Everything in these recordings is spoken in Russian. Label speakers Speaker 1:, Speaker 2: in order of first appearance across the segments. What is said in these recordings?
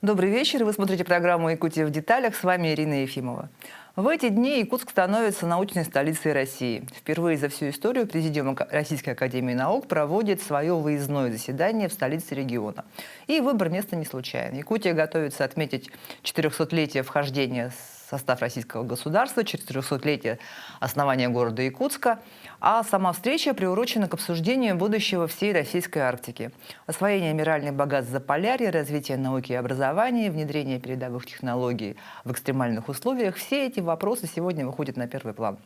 Speaker 1: Добрый вечер. Вы смотрите программу «Якутия в деталях». С вами Ирина Ефимова. В эти дни Якутск становится научной столицей России. Впервые за всю историю Президиум Российской академии наук проводит свое выездное заседание в столице региона. И выбор места не случайен. Якутия готовится отметить 400-летие вхождения в состав российского государства, 400-летие основания города Якутска, а сама встреча приурочена к обсуждению будущего всей российской Арктики. Освоение минеральных богатств Заполярья, развитие науки и образования, внедрение передовых технологий в экстремальных условиях – все эти вопросы сегодня выходят на первый план.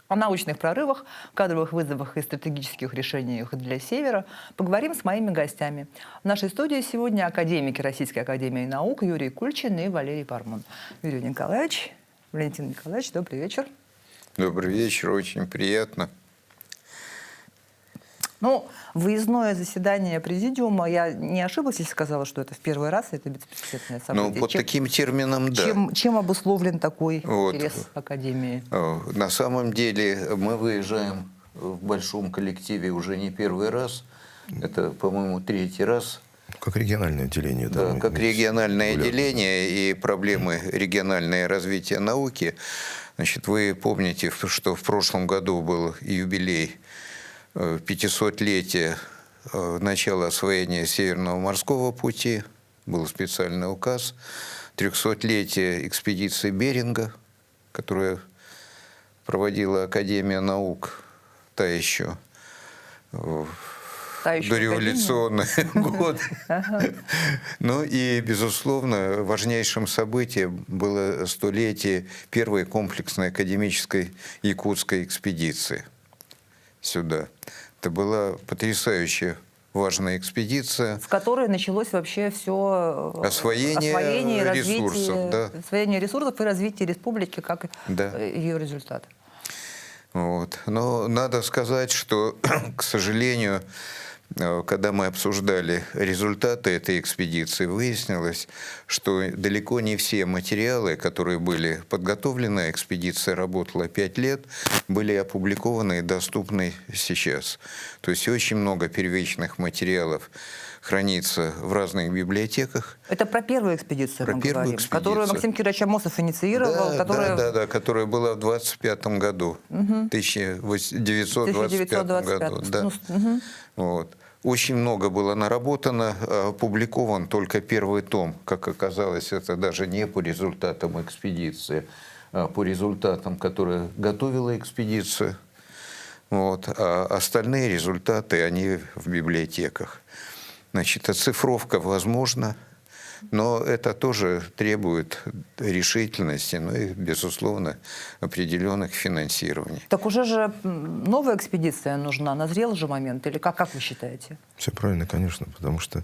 Speaker 1: О научных прорывах, кадровых вызовах и стратегических решениях для Севера поговорим с моими гостями. В нашей студии сегодня академики Российской академии наук Юрий Кульчин и Валерий Пармон. Юрий Николаевич, Валентин Николаевич, добрый вечер.
Speaker 2: Добрый вечер, очень приятно.
Speaker 1: Ну, выездное заседание президиума, я не ошиблась, если сказала, что это в первый раз, это беспрецедентное событие.
Speaker 2: Ну, под таким термином, да.
Speaker 1: Чем обусловлен такой интерес Академии?
Speaker 2: На самом деле мы выезжаем в большом коллективе уже не первый раз. Это, по-моему, третий раз.
Speaker 3: Как региональное отделение.
Speaker 2: Да, как региональное отделение и проблемы регионального развития науки. Значит, вы помните, что в прошлом году был юбилей 500-летие начала освоения Северного морского пути, был специальный указ, 300-летие экспедиции Беринга, которую проводила Академия наук, та еще дореволюционный год. Ну и, безусловно, важнейшим событием было столетие первой комплексной академической якутской экспедиции сюда. Это была потрясающая важная экспедиция.
Speaker 1: В которой началось вообще все
Speaker 2: освоение ресурсов. Да.
Speaker 1: Освоение ресурсов и развитие республики как ее результат.
Speaker 2: Вот. Но надо сказать, что, к сожалению, когда мы обсуждали результаты этой экспедиции, выяснилось, что далеко не все материалы, которые были подготовлены, экспедиция работала 5 лет, были опубликованы и доступны сейчас. То есть очень много первичных материалов хранится в разных библиотеках.
Speaker 1: Это про первую экспедицию
Speaker 2: мы говорим,
Speaker 1: которую Максим Кирович Амосов инициировал.
Speaker 2: Которая была в 25 году, 1925 году. Да. Вот. Очень много было наработано, опубликован только первый том. Как оказалось, это даже не по результатам экспедиции, а по результатам, которые готовила экспедиция. Вот. А остальные результаты, они в библиотеках. Значит, оцифровка возможна, но это тоже требует решительности, ну и, безусловно, определенных финансирований.
Speaker 1: Так уже же новая экспедиция нужна, назрел же момент, или как вы считаете?
Speaker 3: Все правильно, конечно, потому что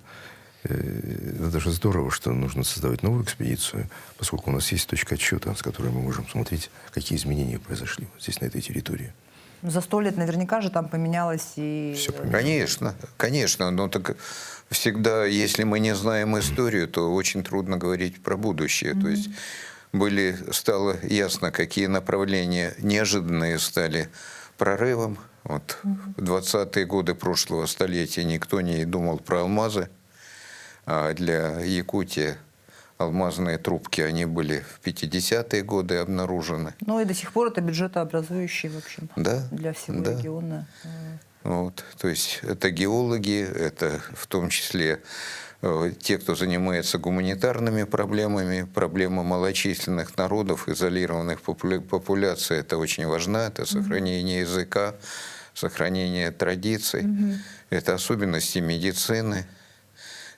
Speaker 3: это даже здорово, что нужно создавать новую экспедицию, поскольку у нас есть точка отсчета, с которой мы можем смотреть, какие изменения произошли вот здесь, на этой территории.
Speaker 1: За 100 лет наверняка же там поменялось и...
Speaker 3: Все поменялось.
Speaker 2: Конечно, конечно. Но так всегда, если мы не знаем историю, то очень трудно говорить про будущее. То есть стало ясно, какие направления неожиданные стали прорывом. Вот в 20-е годы прошлого столетия никто не думал про алмазы. А для Якутии алмазные трубки, они были в 50-е годы обнаружены.
Speaker 1: Ну и до сих пор это бюджетообразующий, в общем, для всего региона.
Speaker 2: Вот, то есть это геологи, это в том числе те, кто занимается гуманитарными проблемами, проблема малочисленных народов, изолированных популяций, это очень важно, это сохранение языка, сохранение традиций, это особенности медицины,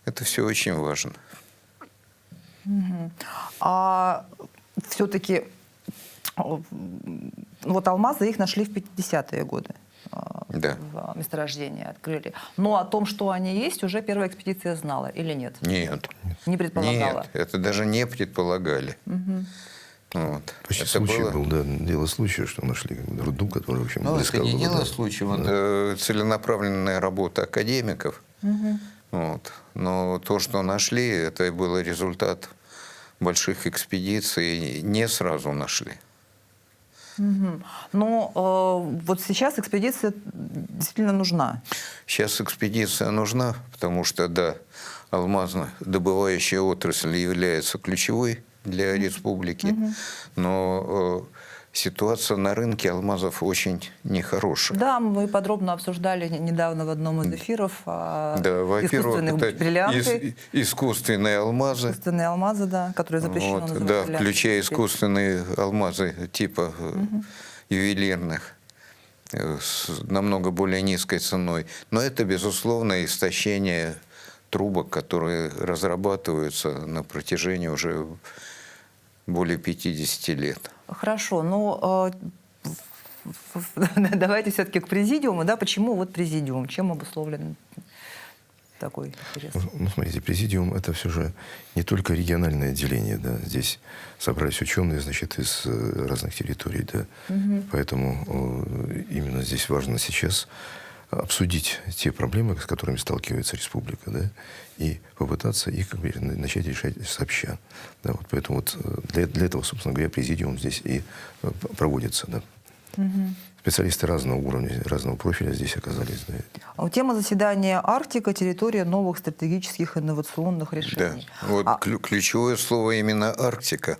Speaker 2: это все очень важно.
Speaker 1: А все-таки вот алмазы их нашли в 50-е годы.
Speaker 2: Да.
Speaker 1: В месторождении открыли. Но о том, что они есть, уже первая экспедиция знала или нет?
Speaker 2: Нет.
Speaker 1: Не предполагала?
Speaker 2: Нет, это даже не предполагали. Вот.
Speaker 3: Почти случай был, дело случая, что нашли руду, которая, в общем,
Speaker 2: это не дело случая, это целенаправленная работа академиков. Вот. Но то, что нашли, это был результат больших экспедиций, не сразу нашли.
Speaker 1: Но вот сейчас экспедиция действительно нужна.
Speaker 2: Сейчас экспедиция нужна, потому что, да, алмазно-добывающая отрасль является ключевой для республики, но ситуация на рынке алмазов очень нехорошая.
Speaker 1: Да, мы подробно обсуждали недавно в одном из эфиров
Speaker 2: Да, во-первых,
Speaker 1: искусственные бриллианты.
Speaker 2: Искусственные алмазы.
Speaker 1: Искусственные алмазы, да, которые запрещено
Speaker 2: Вот,
Speaker 1: называть
Speaker 2: да,
Speaker 1: бриллиантами.
Speaker 2: включая искусственные алмазы типа ювелирных с намного более низкой ценой. Но это, безусловно, истощение трубок, которые разрабатываются на протяжении уже более 50 лет.
Speaker 1: Хорошо, но давайте все-таки к президиуму. Да? Почему вот президиум? Чем обусловлен такой интерес?
Speaker 3: Ну, смотрите, президиум — это все же не только региональное отделение, да, здесь собрались ученые, значит, из разных территорий, да, поэтому именно здесь важно сейчас обсудить те проблемы, с которыми сталкивается республика, да, и попытаться их, как бы, начать решать сообща. Да, вот поэтому вот для этого, собственно говоря, президиум здесь и проводится. Да. Специалисты разного уровня, разного профиля здесь оказались. Да.
Speaker 1: Тема заседания «Арктика. Территория новых стратегических инновационных решений».
Speaker 2: Да. Вот ключевое слово именно «Арктика».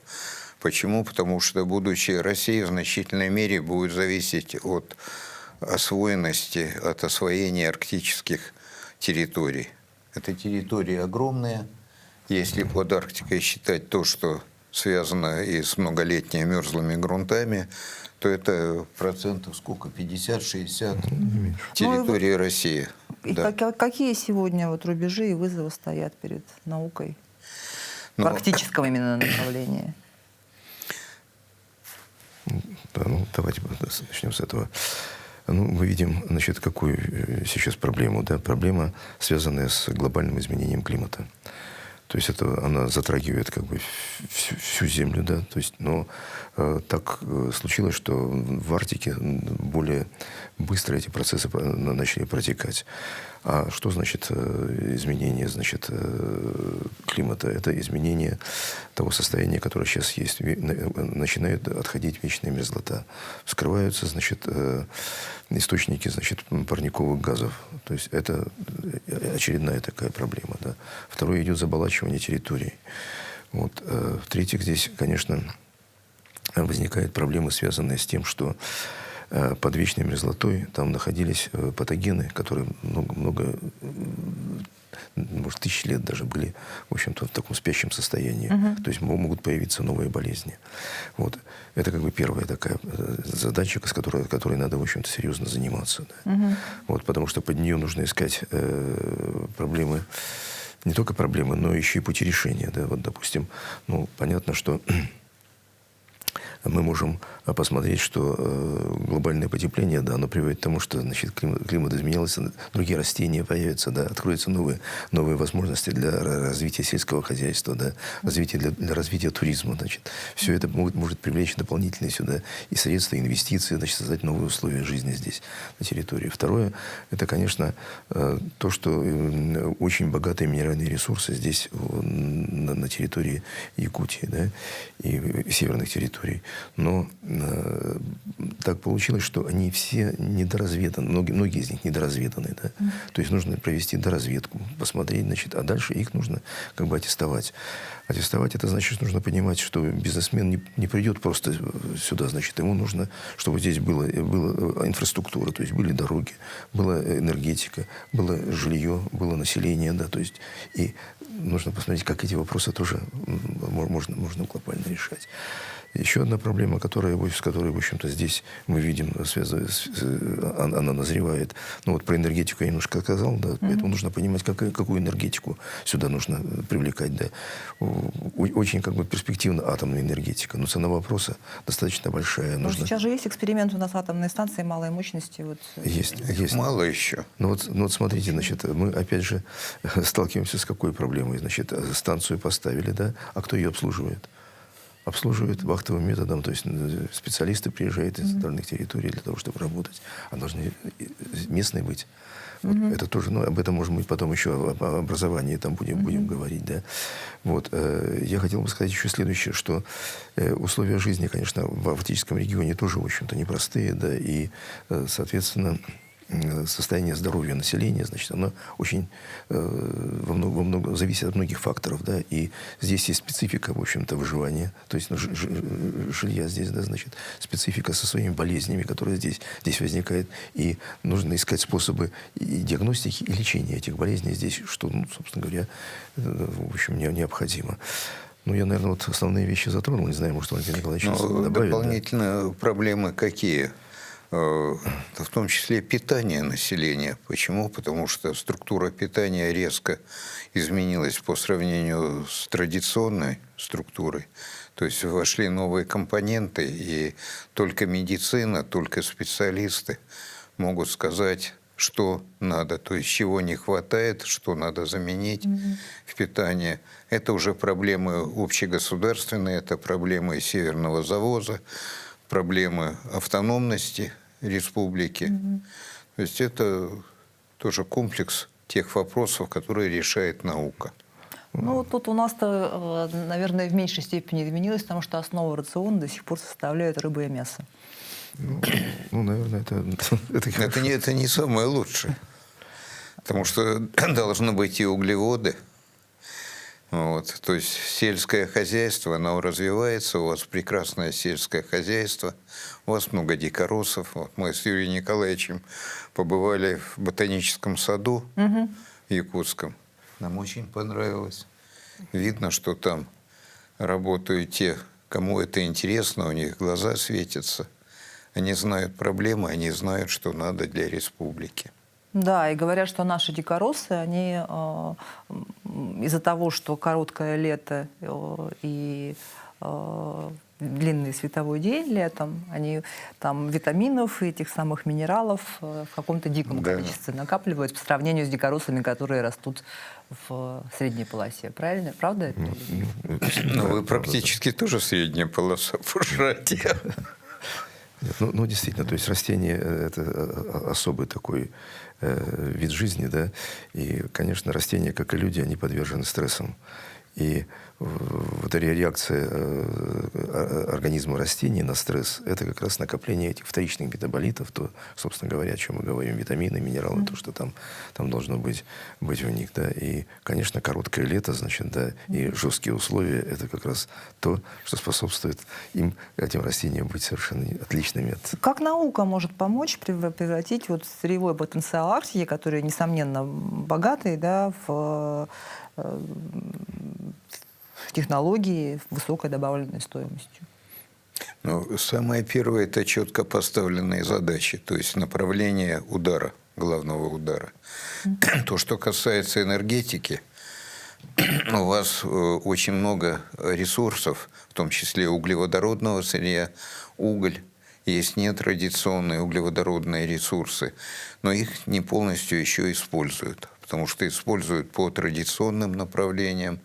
Speaker 2: Почему? Потому что будущее России в значительной мере будет зависеть от освоенности, от освоения арктических территорий. Это территории огромные. Если под Арктикой считать то, что связано и с многолетними мерзлыми грунтами, то это процентов сколько? 50-60 территории России.
Speaker 1: И
Speaker 2: Да.
Speaker 1: какие сегодня вот рубежи и вызовы стоят перед наукой в арктическом именно направлении?
Speaker 3: Да, ну, давайте начнем с этого. Ну, мы видим, значит, какую сейчас проблему. Да? Проблема, связанная с глобальным изменением климата. То есть это, она затрагивает как бы всю Землю, да, то есть, но так случилось, что в Арктике более быстро эти процессы начали протекать. А что значит изменение, значит, климата? Это изменение того состояния, которое сейчас есть. Начинает отходить вечная мерзлота. Вскрываются, значит, источники, значит, парниковых газов. То есть это очередная такая проблема. Да. Второе, идет заболачивание территорий. Вот. В-третьих, здесь, конечно, возникают проблемы, связанные с тем, что под вечной мерзлотой там находились патогены, которые много, может, тысячи лет даже были, в общем-то, в таком спящем состоянии. То есть могут появиться новые болезни. Вот. Это как бы первая такая задача, с которой надо, в общем-то, серьезно заниматься. Да. Вот, потому что под нее нужно искать проблемы, не только проблемы, но еще и пути решения. Да. Вот, допустим, ну, понятно, что мы можем посмотреть, что глобальное потепление, да, оно приводит к тому, что, значит, климат изменился, другие растения появятся, да, откроются новые возможности для развития сельского хозяйства, да, для развития туризма. Значит. Все это может привлечь дополнительные сюда и средства, и инвестиции, значит, создать новые условия жизни здесь, на территории. Второе, это, конечно, то, что очень богатые минеральные ресурсы здесь, на территории Якутии, да, и северных территорий. Но так получилось, что они все недоразведаны, многие из них недоразведаны. Да? То есть нужно провести доразведку, посмотреть, значит, а дальше их нужно как бы аттестовать. Аттестовать — это значит, что нужно понимать, что бизнесмен не придет просто сюда, значит, ему нужно, чтобы здесь была инфраструктура, то есть были дороги, была энергетика, было жилье, было население, да, то есть и нужно посмотреть, как эти вопросы тоже можно глобально решать. Еще одна проблема, с которой, в общем-то, здесь мы видим, она назревает. Ну вот про энергетику я немножко сказал, да, поэтому нужно понимать, какую энергетику сюда нужно привлекать. Да. Очень как бы перспективна атомная энергетика, но цена вопроса достаточно большая.
Speaker 1: Но сейчас же есть эксперимент у нас атомной станции малой мощности. Вот.
Speaker 2: Есть. Мало еще.
Speaker 3: Ну вот смотрите, значит, мы опять же сталкиваемся с какой проблемой. Значит, станцию поставили, да, а кто ее обслуживает? Обслуживают вахтовым методом, то есть специалисты приезжают из остальных территорий для того, чтобы работать, а должны местные быть. Вот это тоже, ну, об этом, может быть, потом еще о образовании там будем говорить, да. Вот. Я хотел бы сказать еще следующее, что условия жизни, конечно, в арктическом регионе тоже, в общем-то, непростые, да, и, соответственно, состояние здоровья населения, значит, оно очень зависит от многих факторов, да, и здесь есть специфика, в общем-то, выживания, то есть жилья здесь, да, значит, специфика со своими болезнями, которые здесь возникает, и нужно искать способы и диагностики, и лечения этих болезней здесь, что, ну, собственно говоря, в общем, необходимо. Ну, я, наверное, вот основные вещи затронул, не знаю, может, Валентин Николаевич добавит.
Speaker 2: Дополнительно да? Проблемы какие? В том числе питание населения. Почему? Потому что структура питания резко изменилась по сравнению с традиционной структурой. То есть вошли новые компоненты, и только медицина, только специалисты могут сказать, что надо, то есть чего не хватает, что надо заменить в питании. Это уже проблемы общегосударственные, это проблемы северного завоза, проблемы автономности республики. То есть это тоже комплекс тех вопросов, которые решает наука.
Speaker 1: Ну, тут у нас-то, наверное, в меньшей степени изменилось, потому что основу рациона до сих пор составляют рыба и мясо.
Speaker 3: Ну, наверное,
Speaker 2: это не самое лучшее. Потому что должны быть и углеводы. Вот. То есть сельское хозяйство, оно развивается, у вас прекрасное сельское хозяйство, у вас много дикоросов. Вот мы с Юрием Николаевичем побывали в ботаническом саду якутском. Нам очень понравилось. Видно, что там работают те, кому это интересно, у них глаза светятся. Они знают проблемы, они знают, что надо для республики.
Speaker 1: Да, и говорят, что наши дикоросы, они из-за того, что короткое лето и длинный световой день летом, они там витаминов и этих самых минералов в каком-то диком количестве накапливают по сравнению с дикоросами, которые растут в средней полосе. Правильно? Правда это?
Speaker 2: Ну, вы практически тоже средняя полоса по широте.
Speaker 3: Нет, ну, действительно, то есть растение – это особый такой вид жизни, да, и, конечно, растения, как и люди, они подвержены стрессам. И вот эта реакция организма растений на стресс – это как раз накопление этих вторичных метаболитов, то, собственно говоря, о чем мы говорим, витамины, минералы, то, что там должно быть в них, да. И, конечно, короткое лето, значит, да, и жесткие условия – это как раз то, что способствует этим растениям быть совершенно отличными от…
Speaker 1: Как наука может помочь превратить вот сырьевой потенциал Арктики, который, несомненно, богатый, да, в технологии высокой добавленной стоимостью?
Speaker 2: Ну, самое первое – это четко поставленные задачи, то есть направление удара, главного удара. То, что касается энергетики, у вас очень много ресурсов, в том числе углеводородного сырья, уголь. Есть нетрадиционные углеводородные ресурсы, но их не полностью еще используют, потому что используют по традиционным направлениям.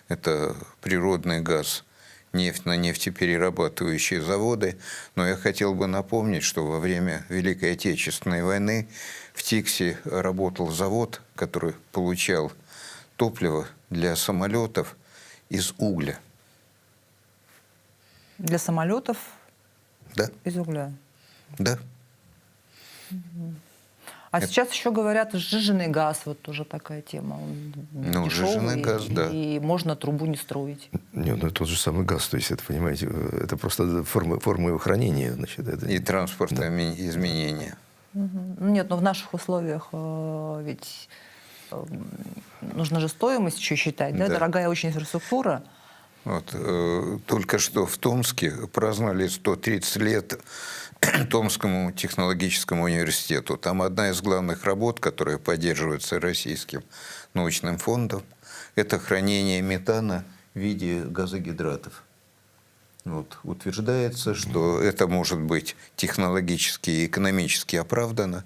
Speaker 2: Это природный газ, нефть на нефтеперерабатывающие заводы. Но я хотел бы напомнить, что во время Великой Отечественной войны в Тиксе работал завод, который получал топливо для самолетов из угля.
Speaker 1: Для самолетов?
Speaker 2: Да.
Speaker 1: Из угля?
Speaker 2: Да.
Speaker 1: А сейчас еще говорят, сжиженный газ, вот тоже такая тема. Он
Speaker 2: ну,
Speaker 1: дешевый,
Speaker 2: сжиженный газ, да.
Speaker 1: И можно трубу не строить.
Speaker 3: Нет, ну, тот же самый газ, то есть это, понимаете, это просто форма его хранения. Значит, это…
Speaker 2: И транспортное изменение.
Speaker 1: Нет, но в наших условиях ведь нужно же стоимость еще считать, да? Дорогая очень инфраструктура.
Speaker 2: Вот, только что в Томске праздновали 130 лет Томскому технологическому университету. Там одна из главных работ, которая поддерживается Российским научным фондом, это хранение метана в виде газогидратов. Вот, утверждается, что это может быть технологически и экономически оправдано,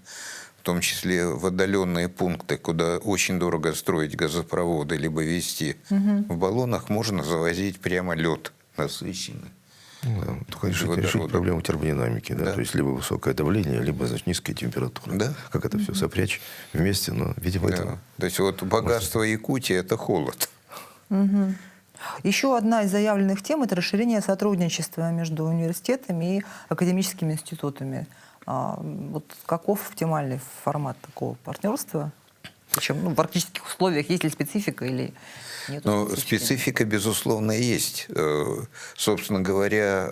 Speaker 2: в том числе в отдаленные пункты, куда очень дорого строить газопроводы, либо везти. В баллонах можно завозить прямо лед насыщенный.
Speaker 3: Да, только решить проблему термодинамики, да? То есть либо высокое давление, либо, значит, низкая температура.
Speaker 2: Да.
Speaker 3: Как это все сопрячь вместе, но, видимо, это…
Speaker 2: То есть вот богатство Якутии – это холод.
Speaker 1: Еще одна из заявленных тем – это расширение сотрудничества между университетами и академическими институтами. Вот каков оптимальный формат такого партнерства? Причем в арктических условиях есть ли специфика или нет?
Speaker 2: Ну, специфика, безусловно, есть. Собственно говоря,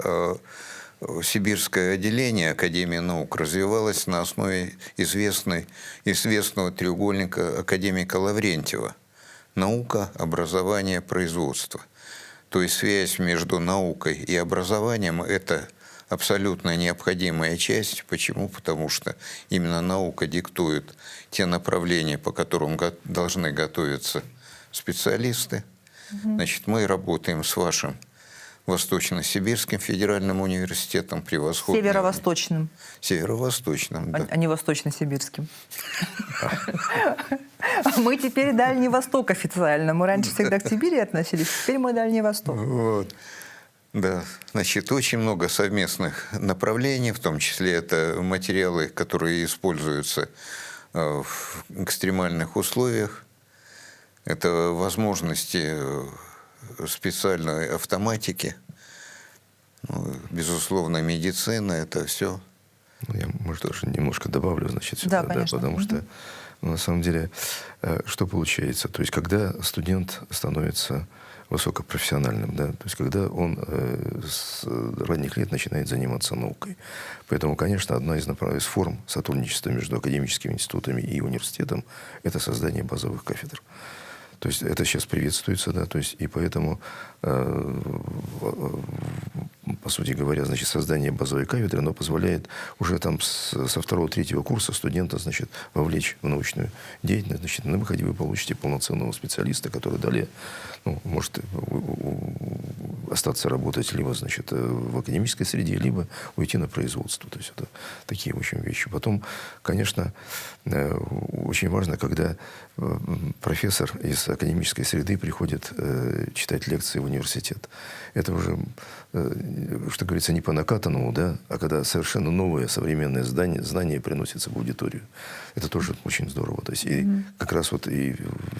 Speaker 2: сибирское отделение Академии наук развивалось на основе известного треугольника академика Лаврентьева. Наука, образование, производство. То есть связь между наукой и образованием – это абсолютно необходимая часть. Почему? Потому что именно наука диктует те направления, по которым должны готовиться специалисты. Значит, мы работаем с вашим Восточно-Сибирским федеральным университетом, превосходным.
Speaker 1: Северо-восточным.
Speaker 2: Северо-восточным, да.
Speaker 1: А не восточно-сибирским. Мы теперь Дальний Восток официально. Мы раньше всегда к Сибири относились, теперь мы Дальний Восток.
Speaker 2: Вот. Да, значит, очень много совместных направлений, в том числе это материалы, которые используются в экстремальных условиях. Это возможности специальной автоматики, ну, безусловно, медицина, это все.
Speaker 3: Ну, я, может, тоже немножко добавлю, значит,
Speaker 1: Да,
Speaker 3: сюда, да,
Speaker 1: конечно.
Speaker 3: потому что, ну, на самом деле, что получается? То есть, когда студент становится высокопрофессиональным, да, то есть, когда он с ранних лет начинает заниматься наукой. Поэтому, конечно, одна из форм сотрудничества между академическими институтами и университетом – это создание базовых кафедр. То есть это сейчас приветствуется, да, то есть и поэтому, по сути говоря, значит, создание базовой кафедры, оно позволяет уже там со второго-третьего курса студента, значит, вовлечь в научную деятельность, значит, на выходе вы получите полноценного специалиста, который далее, ну, может остаться работать либо, значит, в академической среде, либо уйти на производство. То есть это такие очень вещи. Потом, конечно, очень важно, когда профессор из академической среды приходит читать лекции в университет. Это уже, что говорится, не по накатанному, да, а когда совершенно новые современные знания приносятся в аудиторию. Это тоже очень здорово. То есть и как раз вот и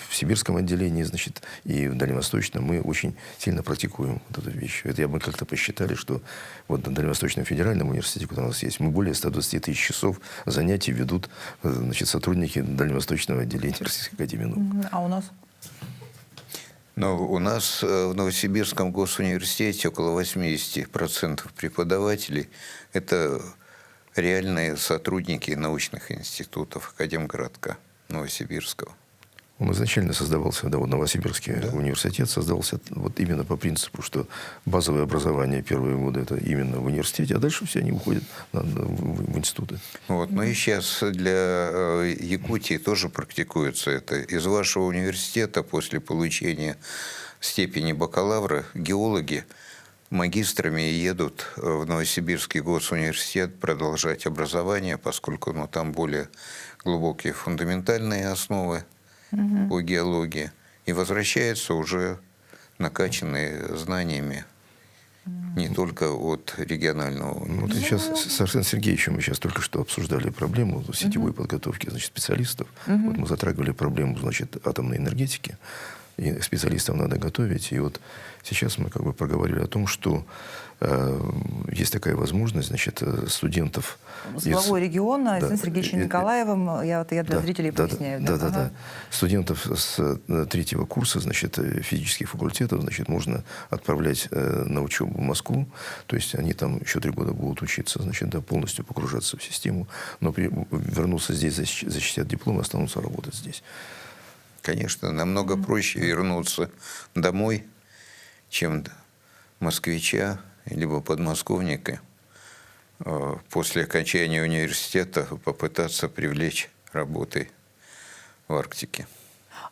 Speaker 3: в сибирском отделении, значит, и в дальневосточном мы очень сильно практикуем вот эту вещь. Это мы как-то посчитали, что вот на Дальневосточном федеральном университете, который у нас есть, мы более 120 тысяч часов занятий ведут, значит, сотрудники Дальневосточного отделения Российской академии наук.
Speaker 1: А у нас?
Speaker 2: Но у нас в Новосибирском госуниверситете около 80% преподавателей – это реальные сотрудники научных институтов Академгородка Новосибирского.
Speaker 3: Он изначально создавался, да, вот Новосибирский университет создавался вот именно по принципу, что базовое образование первые годы это именно в университете, а дальше все они уходят в институты.
Speaker 2: Вот, но и сейчас для Якутии тоже практикуется это. Из вашего университета после получения степени бакалавра геологи магистрами едут в Новосибирский госуниверситет продолжать образование, поскольку там более глубокие фундаментальные основы по геологии, и возвращаются уже накачанные знаниями не только от регионального
Speaker 3: Вот сейчас с Арсеном Сергеевичем мы сейчас только что обсуждали проблему сетевой подготовки, значит, специалистов. Вот мы затрагивали проблему, значит, атомной энергетики. И специалистов надо готовить. И вот сейчас мы как бы проговорили о том, что есть такая возможность, значит, студентов...
Speaker 1: С главой региона, Арсеном Сергеевичем Николаевым, я для зрителей поясняю.
Speaker 3: Да. Студентов с 3-го курса, значит, физических факультетов, значит, можно отправлять на учебу в Москву. То есть они там еще 3 года будут учиться, значит, да, полностью погружаться в систему. Но вернуться здесь, защитят диплом и останутся работать здесь.
Speaker 2: Конечно, намного проще вернуться домой, чем москвича либо подмосковника после окончания университета попытаться привлечь работой в Арктике.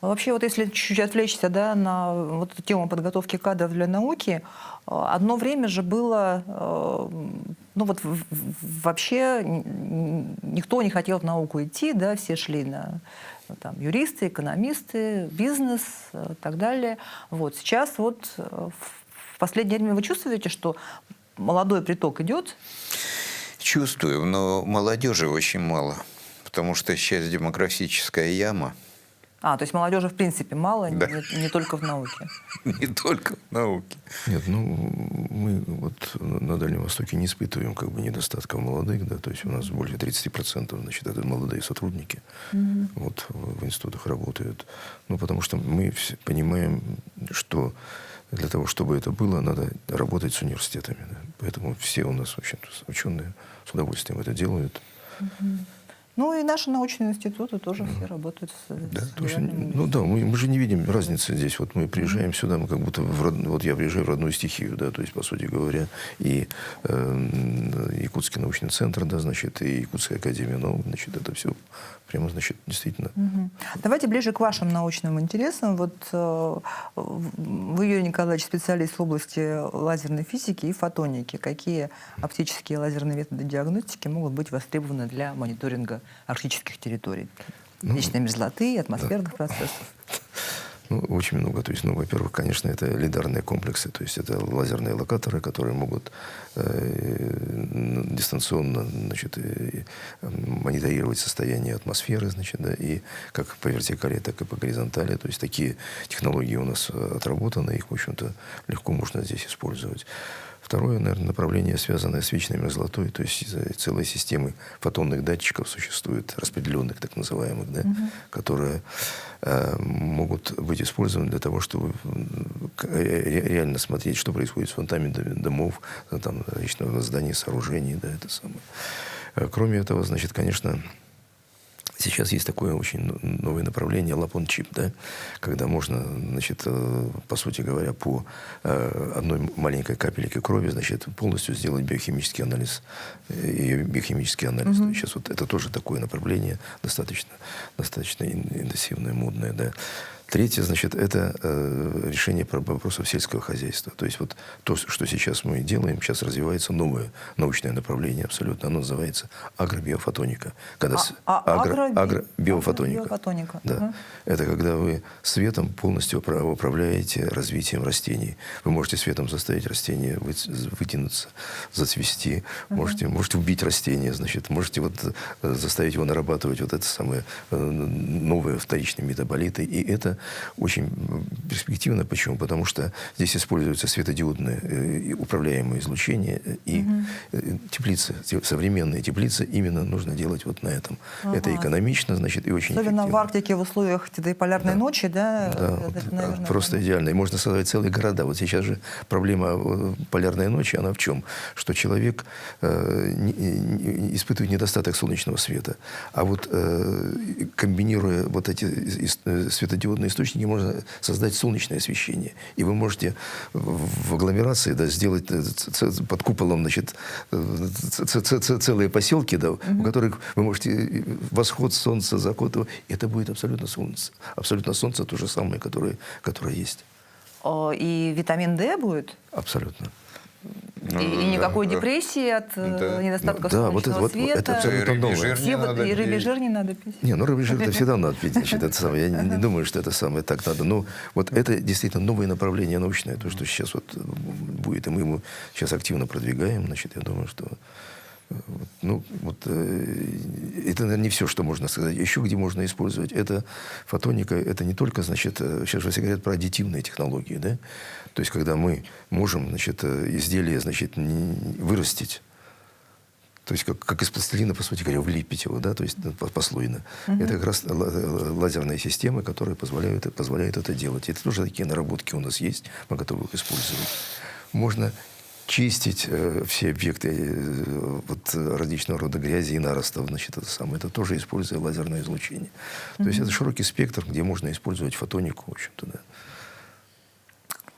Speaker 1: Вообще, вот если чуть-чуть отвлечься, да, на вот эту тему подготовки кадров для науки, одно время же было, ну вот вообще никто не хотел в науку идти, да, все шли на там, юристы, экономисты, бизнес и так далее. Вот сейчас вот в последнее время вы чувствуете, что молодой приток идет?
Speaker 2: Чувствую, но молодежи очень мало, потому что сейчас демографическая яма.
Speaker 1: То есть молодежи в принципе мало,
Speaker 2: Да.
Speaker 1: не только в науке.
Speaker 2: Не только в науке.
Speaker 3: Нет, ну, мы вот на Дальнем Востоке не испытываем как бы недостатка молодых, да, то есть у нас более 30%, значит, это молодые сотрудники, вот, в институтах работают. Ну, потому что мы все понимаем, что для того, чтобы это было, надо работать с университетами, да. Поэтому все у нас, в общем-то, ученые с удовольствием это делают.
Speaker 1: Ну и наши научные институты тоже все работают с
Speaker 3: То есть,
Speaker 1: федеральными
Speaker 3: ну да, мы же не видим разницы здесь. Вот мы приезжаем сюда, мы как будто вот я приезжаю в родную стихию, да, то есть, по сути говоря, и Якутский научный центр, да, значит, и Якутская академия наук, значит, это все прямо, значит, действительно.
Speaker 1: Давайте ближе к вашим научным интересам. Вот вы, Юрий Николаевич, специалист в области лазерной физики и фотоники. Какие оптические и лазерные методы диагностики могут быть востребованы для мониторинга арктических территорий? Вечной мерзлоты и атмосферных процессов.
Speaker 3: Ну, очень много. То есть, ну, во-первых, конечно, это лидарные комплексы, то есть это лазерные локаторы, которые могут дистанционно, значит, мониторировать состояние атмосферы, значит, да, и как по вертикали, так и по горизонтали. То есть такие технологии у нас отработаны, их, в общем-то, легко можно здесь использовать. Второе, наверное, направление, связанное с вечной мерзлотой, то есть целые системы фотонных датчиков существуют, распределенных, так называемых, да, которые могут быть использованы для того, чтобы реально смотреть, что происходит с фундаментами домов, там, личного здания, сооружений, да, это самое. Кроме этого, значит, конечно, сейчас есть такое очень новое направление лапон-чип, да, когда можно, значит, по сути говоря, по одной маленькой капельке крови, значит, полностью сделать биохимический анализ. То есть сейчас вот это тоже такое направление, достаточно интенсивное, модное, да. Третье, значит, это решение вопросов сельского хозяйства. То есть вот то, что сейчас мы делаем, сейчас развивается новое научное направление абсолютно. Оно называется агробиофотоника. Агробиофотоника. Да. Это когда вы светом полностью управляете развитием растений. Вы можете светом заставить растение вытянуться, зацвести. Можете убить растение, значит, можете вот заставить его нарабатывать вот это самое новые вторичные метаболиты. И это очень перспективно. Почему? Потому что здесь используются светодиодные управляемые излучения и теплицы, современные теплицы именно нужно делать вот на этом. Это экономично, значит, и очень
Speaker 1: особенно
Speaker 3: эффективно.
Speaker 1: в Арктике в условиях этой полярной ночи, да?
Speaker 3: Да,
Speaker 1: это, наверное,
Speaker 3: просто идеально. И можно создать целые города. Вот сейчас же проблема полярной ночи, она в чем? Что человек испытывает недостаток солнечного света. А вот комбинируя вот эти светодиодные источники, можно создать солнечное освещение. И вы можете в агломерации, да, сделать под куполом, значит, целые поселки, да, у которых вы можете восход солнца, заход его. Это будет абсолютно солнце. Абсолютно солнце то же самое, которое есть.
Speaker 1: И витамин D будет?
Speaker 3: Абсолютно.
Speaker 1: И никакой депрессии от недостатка солнечного света.
Speaker 3: Это абсолютно новое.
Speaker 1: И рыбий жир не надо пить.
Speaker 3: Не, ну рыбий жир это всегда надо пить. Значит, это самое. Я не думаю, что это самое так надо. Но вот это действительно новое направление научное, то, что сейчас вот будет, и мы его сейчас активно продвигаем. Значит, я думаю, что это, наверное, не все, что можно сказать. Еще где можно использовать. Это фотоника, это не только, значит, сейчас же все говорят про аддитивные технологии, да? То есть, когда мы можем, значит, изделие, значит, вырастить, то есть, как из пластилина, по сути говоря, влепить его, да, то есть послойно. Это как раз лазерные системы, которые позволяют это делать. Это тоже такие наработки у нас есть, мы готовы их использовать. Можно чистить все объекты вот, различного рода грязи и наростов, значит, это тоже используя лазерное излучение. То есть это широкий спектр, где можно использовать фотонику, в общем-то, да.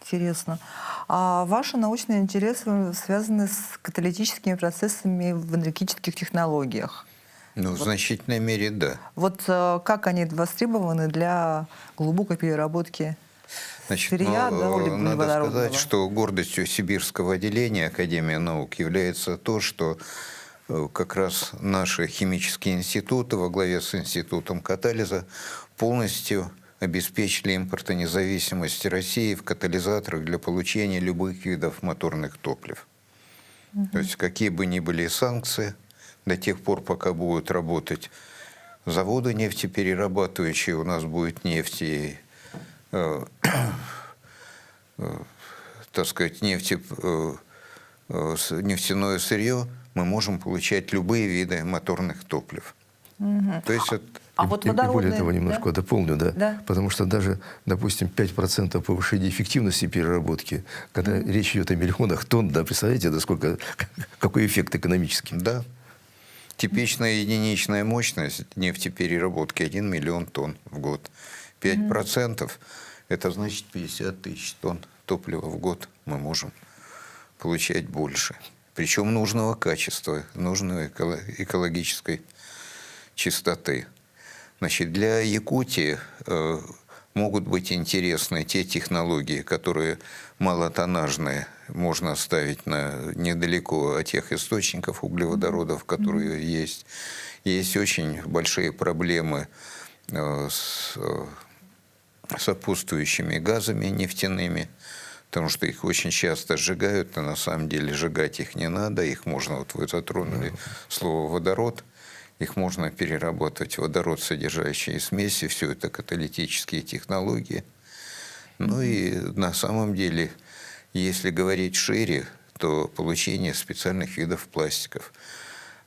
Speaker 1: Интересно. А ваши научные интересы связаны с каталитическими процессами в энергетических технологиях?
Speaker 2: Ну, в значительной мере, да.
Speaker 1: Вот как они востребованы для глубокой переработки?
Speaker 2: Значит, надо сказать, что гордостью сибирского отделения Академии наук является то, что как раз наши химические институты во главе с институтом катализа полностью обеспечили импортонезависимость России в катализаторах для получения любых видов моторных топлив. То есть какие бы ни были санкции, до тех пор, пока будут работать заводы нефтеперерабатывающие, у нас будет нефть и, так сказать, нефтяное сырье, мы можем получать любые виды моторных топлив. То есть
Speaker 1: А вот
Speaker 3: и более
Speaker 1: водородные,
Speaker 3: того, немножко
Speaker 1: да?
Speaker 3: дополню, да?
Speaker 1: Да.
Speaker 3: Потому что даже, допустим, 5% повышения эффективности переработки, когда речь идет о миллионах тонн, да, представляете, да, сколько, какой эффект экономический?
Speaker 2: Да. Типичная единичная мощность нефтепереработки 1 миллион тонн в год. 5% это значит 50 тысяч тонн топлива в год мы можем получать больше. Причем нужного качества, нужной экологической чистоты. Значит, для Якутии могут быть интересны те технологии, которые малотоннажные, можно ставить недалеко от тех источников углеводородов, которые есть. Есть очень большие проблемы с сопутствующими газами нефтяными, потому что их очень часто сжигают, а на самом деле сжигать их не надо. Их можно, вот вы затронули слово «водород», их можно переработать в водород, содержащие смеси, все это каталитические технологии. Ну и на самом деле, если говорить шире, то получение специальных видов пластиков.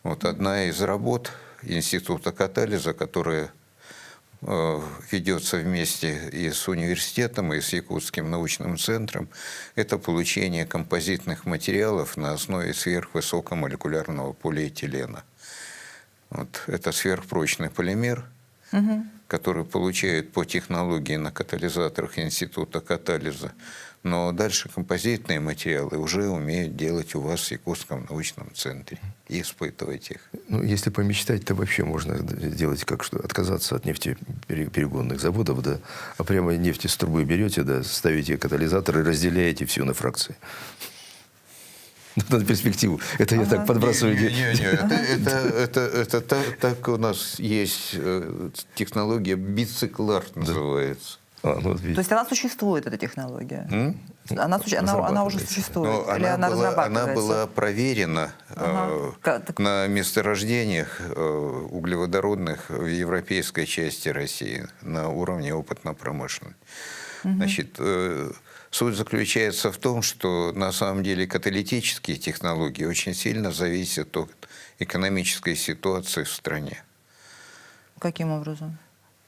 Speaker 2: Вот одна из работ Института катализа, которая ведется вместе и с университетом, и с Якутским научным центром, это получение композитных материалов на основе сверхвысокомолекулярного полиэтилена. Вот. Это сверхпрочный полимер, который получают по технологии на катализаторах Института катализа. Но дальше композитные материалы уже умеют делать у вас в Якутском научном центре и испытывать их.
Speaker 3: Ну, если помечтать, то вообще можно делать как что, отказаться от нефтеперегонных заводов, да, а прямо нефть из трубы берете, да, ставите катализатор и разделяете все на фракции. На перспективу. Это я так подбрасываю.
Speaker 2: Это так у нас есть технология бициклар называется.
Speaker 1: То есть она существует, эта технология? Она уже существует? Или она разрабатывается?
Speaker 2: Она была проверена на месторождениях углеводородных в европейской части России на уровне опытно-промышленной. Значит, суть заключается в том, что на самом деле каталитические технологии очень сильно зависят от экономической ситуации в стране.
Speaker 1: Каким образом?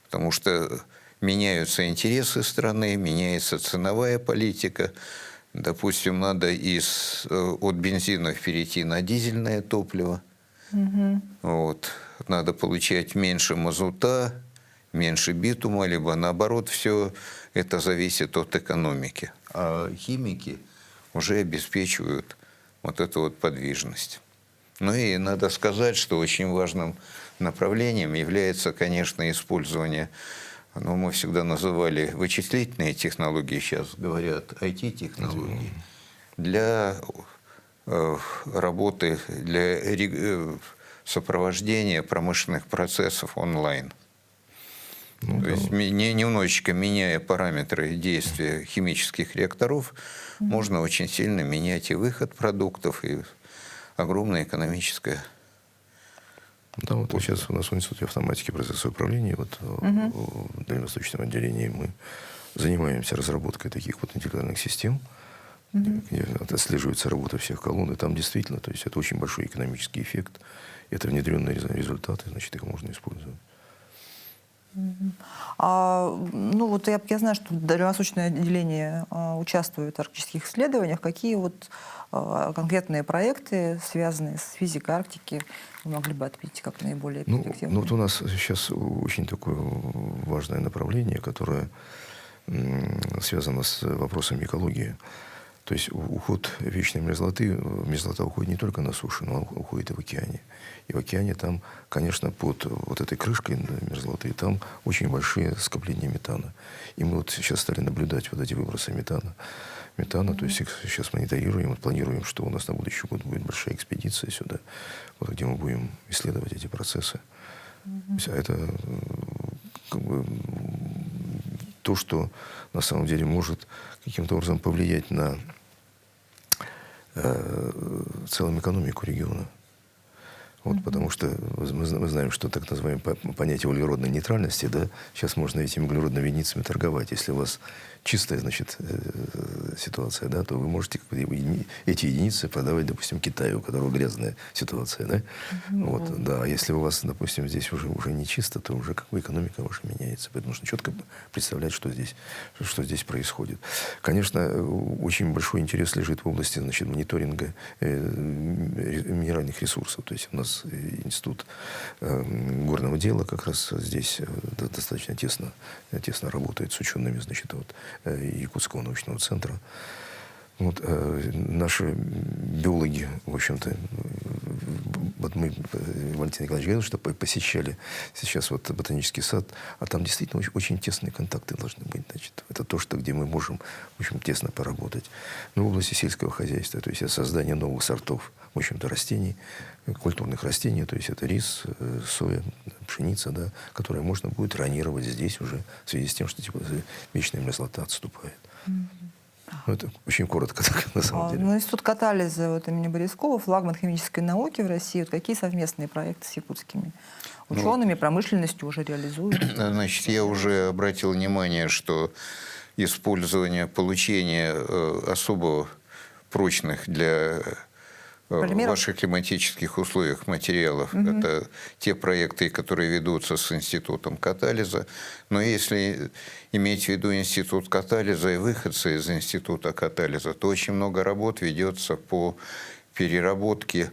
Speaker 2: Потому что меняются интересы страны, меняется ценовая политика. Допустим, надо от бензинов перейти на дизельное топливо. Вот. Надо получать меньше мазута, меньше битума, либо наоборот, все это зависит от экономики. А химики уже обеспечивают вот эту вот подвижность. Ну и надо сказать, что очень важным направлением является, конечно, использование, мы всегда называли вычислительные технологии, сейчас говорят IT-технологии, для работы, для сопровождения промышленных процессов онлайн. То есть, немножечко меняя параметры действия химических реакторов, можно очень сильно менять и выход продуктов, и огромное экономическое.
Speaker 3: Да, вот сейчас у нас в Институте автоматики и процессового управления, вот в дальневосточном отделении мы занимаемся разработкой таких вот интеллектуальных систем, где отслеживается работа всех колонн, и там действительно, то есть это очень большой экономический эффект, это внедренные результаты, значит, их можно использовать.
Speaker 1: Ну вот я знаю, что дальневосточное отделение участвует в арктических исследованиях. Какие вот конкретные проекты, связанные с физикой Арктики, вы могли бы отметить как наиболее перспективные?
Speaker 3: Ну вот у нас сейчас очень такое важное направление, которое связано с вопросами экологии. То есть уход вечной мерзлоты, мерзлота уходит не только на суше, но уходит и в океане. И в океане там, конечно, под вот этой крышкой мерзлоты, там очень большие скопления метана. И мы вот сейчас стали наблюдать вот эти выбросы метана. То есть их сейчас мониторируем, вот планируем, что у нас на будущий год будет большая экспедиция сюда, вот, где мы будем исследовать эти процессы. То есть, это как бы то, что на самом деле может каким-то образом повлиять на целую экономику региона. Вот, потому что мы знаем, что так называемое понятие углеродной нейтральности, да, сейчас можно этими углеродными единицами торговать. Если у вас чистая, значит, ситуация, да, то вы можете эти единицы продавать, допустим, Китаю, у которого грязная ситуация, да. Вот, да. А если у вас, допустим, здесь уже не чисто, то уже как бы экономика ваша меняется. Поэтому нужно четко представлять, что здесь происходит. Конечно, очень большой интерес лежит в области, значит, мониторинга минеральных ресурсов. То есть у нас институт горного дела как раз здесь достаточно тесно работает с учеными, значит, вот, Якутского научного центра. Вот, наши биологи, в общем-то, вот мы, Валентин Николаевич говорил, что посещали сейчас вот ботанический сад, а там действительно очень тесные контакты должны быть. Значит, это то, где мы можем, в общем, тесно поработать. Но в области сельского хозяйства, то есть это создание новых сортов, в общем-то, растений, культурных растений, то есть это рис, соя, пшеница, да, которые можно будет ронировать здесь уже в связи с тем, что типа вечная мерзлота отступает. Ну, это очень коротко, так, на самом деле.
Speaker 1: Ну, институт катализа вот, имени Борискова, флагман химической науки в России. Вот какие совместные проекты с якутскими учеными, промышленностью уже реализуют?
Speaker 2: Значит, я уже обратил внимание, что получение особо прочных для
Speaker 1: полимеров?
Speaker 2: ваших климатических условиях материалов. Это те проекты, которые ведутся с институтом катализа. Но если иметь в виду институт катализа и выходцы из института катализа, то очень много работ ведется по переработке,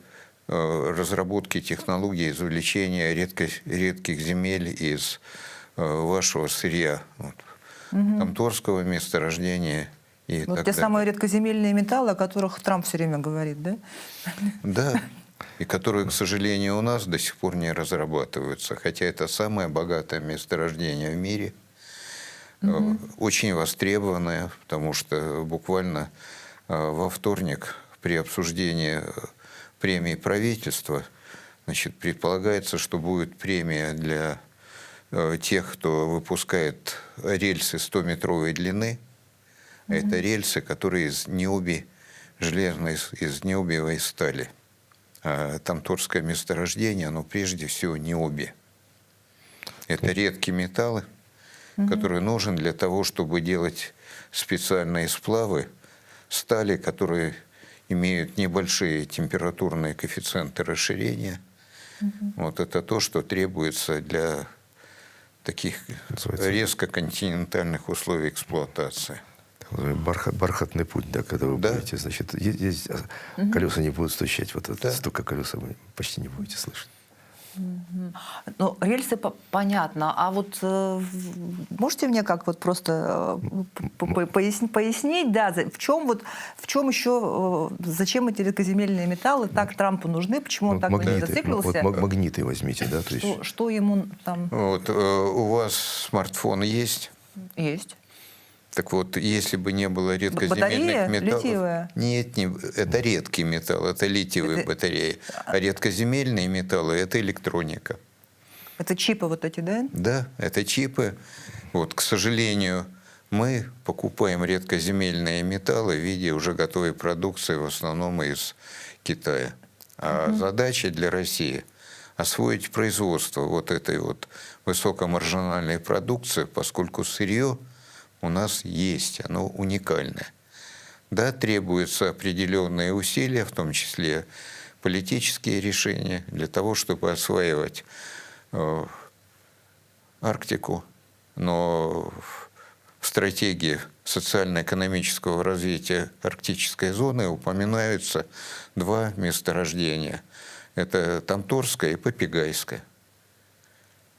Speaker 2: разработке технологий извлечения редких земель из вашего сырья. Вот. Камторского месторождения. И
Speaker 1: Вот
Speaker 2: так
Speaker 1: те
Speaker 2: далее.
Speaker 1: самые редкоземельные металлы, о которых Трамп все время говорит, да?
Speaker 2: Да, и которые, к сожалению, у нас до сих пор не разрабатываются. Хотя это самое богатое месторождение в мире. Очень востребованное, потому что буквально во вторник при обсуждении премии правительства, значит, предполагается, что будет премия для тех, кто выпускает рельсы 100-метровой длины. Это рельсы, которые из необи, из необиевой стали. А Тамторское месторождение, оно прежде всего необи. Это редкие металлы, которые нужны для того, чтобы делать специальные сплавы стали, которые имеют небольшие температурные коэффициенты расширения. Вот это то, что требуется для таких резко континентальных условий эксплуатации.
Speaker 3: Бархатный путь, да, когда вы будете, значит, ездить, колеса не будут стучать, вот это стука колеса вы почти не будете слышать.
Speaker 1: Ну, рельсы понятно, а вот можете мне как вот просто пояснить, да, в чем еще, зачем эти редкоземельные металлы так Трампу нужны, почему он так на них зациклился?
Speaker 3: Вот магниты возьмите, да, то есть.
Speaker 1: Что ему там?
Speaker 2: Вот у вас смартфон есть?
Speaker 1: Есть.
Speaker 2: Так вот, если бы не было редкоземельных металлов...
Speaker 1: Литиевая?
Speaker 2: Нет, это редкий металл, это литиевые батареи. А редкоземельные металлы – это электроника.
Speaker 1: Это чипы вот эти, да?
Speaker 2: Да, это чипы. Вот, к сожалению, мы покупаем редкоземельные металлы в виде уже готовой продукции, в основном из Китая. А задача для России – освоить производство вот этой вот высокомаржинальной продукции, поскольку сырье у нас есть, оно уникальное. Да, требуются определенные усилия, в том числе политические решения, для того, чтобы осваивать Арктику. Но в стратегии социально-экономического развития арктической зоны упоминаются два месторождения. Это Тамторское и Попегайское.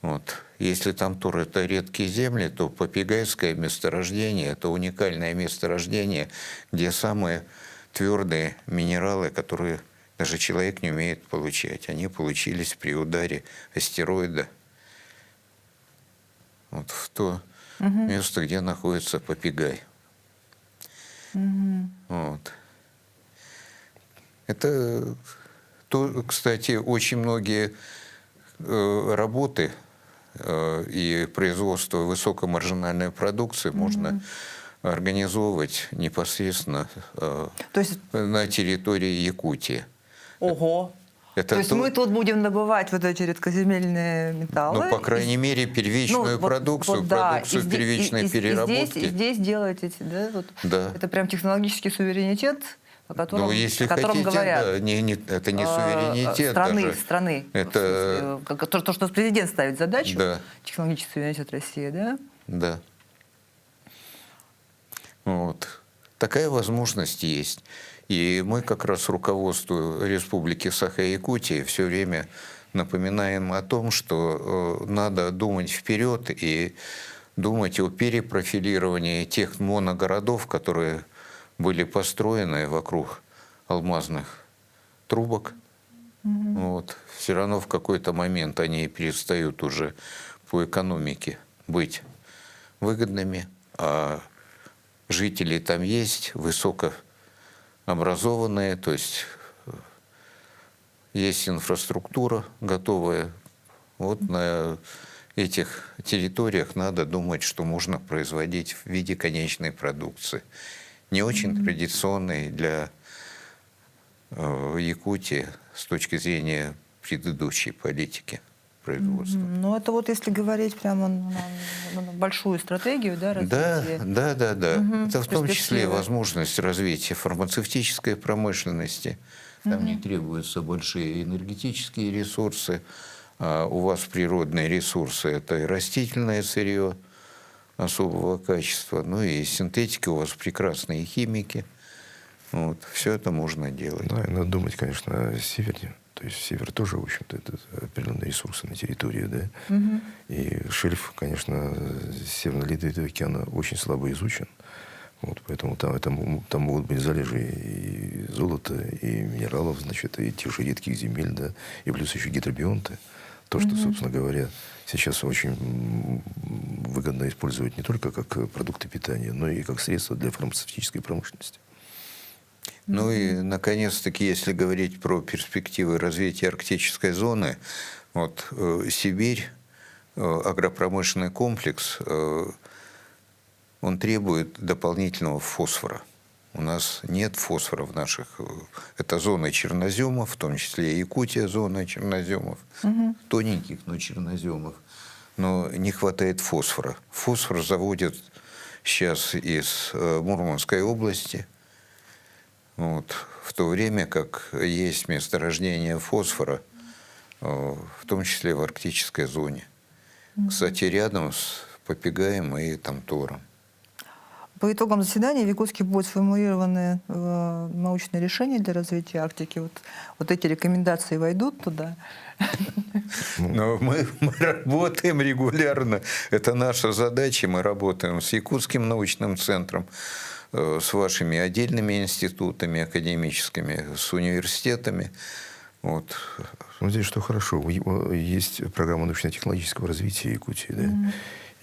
Speaker 2: Вот. Если Тамтор – это редкие земли, то Попегайское месторождение – это уникальное месторождение, где самые твердые минералы, которые даже человек не умеет получать, они получились при ударе астероида вот в то место, где находится Попегай. Вот. Это, кстати, очень многие работы и производство высокомаржинальной продукции можно организовывать непосредственно
Speaker 1: То есть...
Speaker 2: на территории Якутии.
Speaker 1: Ого!
Speaker 2: Это
Speaker 1: То есть мы тут будем добывать вот эти редкоземельные металлы.
Speaker 2: Ну, по крайней мере, первичную продукцию, продукцию первичной переработки.
Speaker 1: И здесь делать эти, да? Вот.
Speaker 2: Да.
Speaker 1: Это прям технологический суверенитет, о котором,
Speaker 2: Ну, если
Speaker 1: о котором
Speaker 2: хотите,
Speaker 1: говорят.
Speaker 2: да, это не суверенитет
Speaker 1: страны.
Speaker 2: Это...
Speaker 1: То, что президент ставит задачу,
Speaker 2: Да.
Speaker 1: технологический суверенитет России, да?
Speaker 2: Да. Вот. Такая возможность есть. И мы как раз руководству Республики Саха-Якутия все время напоминаем о том, что надо думать вперед и думать о перепрофилировании тех моногородов, которые были построены вокруг алмазных трубок. Вот. Все равно в какой-то момент они перестают уже по экономике быть выгодными, а жители там есть, высокообразованные, то есть есть инфраструктура готовая. Вот на этих территориях надо думать, что можно производить в виде конечной продукции. Не очень традиционной для Якутии с точки зрения предыдущей политики производства.
Speaker 1: Ну, это вот если говорить прямо на большую стратегию, да, развития.
Speaker 2: Да. Это в том числе
Speaker 1: Перспективы.
Speaker 2: возможность развития фармацевтической промышленности. Там не требуются большие энергетические ресурсы, а у вас природные ресурсы – это и растительное сырье особого качества, ну и синтетика, у вас прекрасные химики. Вот, все это можно делать.
Speaker 3: Да, и надо думать, конечно, о севере. То есть север тоже, в общем-то, это определенные ресурсы на территории, да. И шельф, конечно, Северного Ледовитого океана очень слабо изучен. Вот, поэтому там могут быть залежи и золота, и минералов, значит, и тех же редких земель, да, и плюс еще гидробионты. То, что, собственно говоря, сейчас очень выгодно использовать не только как продукты питания, но и как средства для фармацевтической промышленности.
Speaker 2: Ну и, наконец-таки, если говорить про перспективы развития арктической зоны, вот Сибирь, агропромышленный комплекс, он требует дополнительного фосфора. У нас нет фосфора в наших... Это зона черноземов, в том числе и Якутия зона черноземов, тоненьких, но черноземов. Но не хватает фосфора. Фосфор заводят сейчас из Мурманской области. Вот. В то время как есть месторождение фосфора, в том числе в арктической зоне. Кстати, рядом с Попегаем и Тамтором.
Speaker 1: По итогам заседания в Якутске будут сформулированы научные решения для развития Арктики. Вот эти рекомендации войдут туда?
Speaker 2: Но мы работаем регулярно. Это наша задача. Мы работаем с Якутским научным центром, с вашими отдельными институтами академическими, с университетами. Вот.
Speaker 3: Ну, здесь что хорошо. Есть программа научно-технологического развития Якутии, да?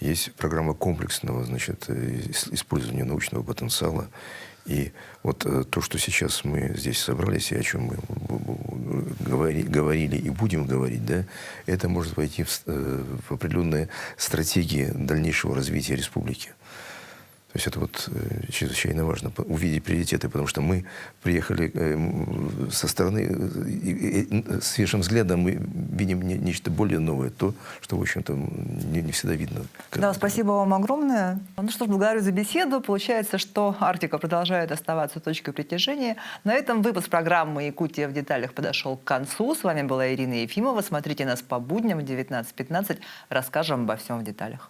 Speaker 3: Есть программа комплексного, значит, использования научного потенциала. И вот то, что сейчас мы здесь собрались, и о чем мы говорили и будем говорить, да, это может войти в определенные стратегии дальнейшего развития республики. То есть это вот чрезвычайно важно, увидеть приоритеты, потому что мы приехали со стороны, свежим взглядом мы видим нечто более новое, то, что, в общем-то, не всегда видно.
Speaker 1: Да, спасибо вам огромное. Ну что ж, благодарю за беседу. Получается, что Арктика продолжает оставаться точкой притяжения. На этом выпуск программы «Якутия в деталях» подошел к концу. С вами была Ирина Ефимова. Смотрите нас по будням в 19:15. Расскажем обо всем в деталях.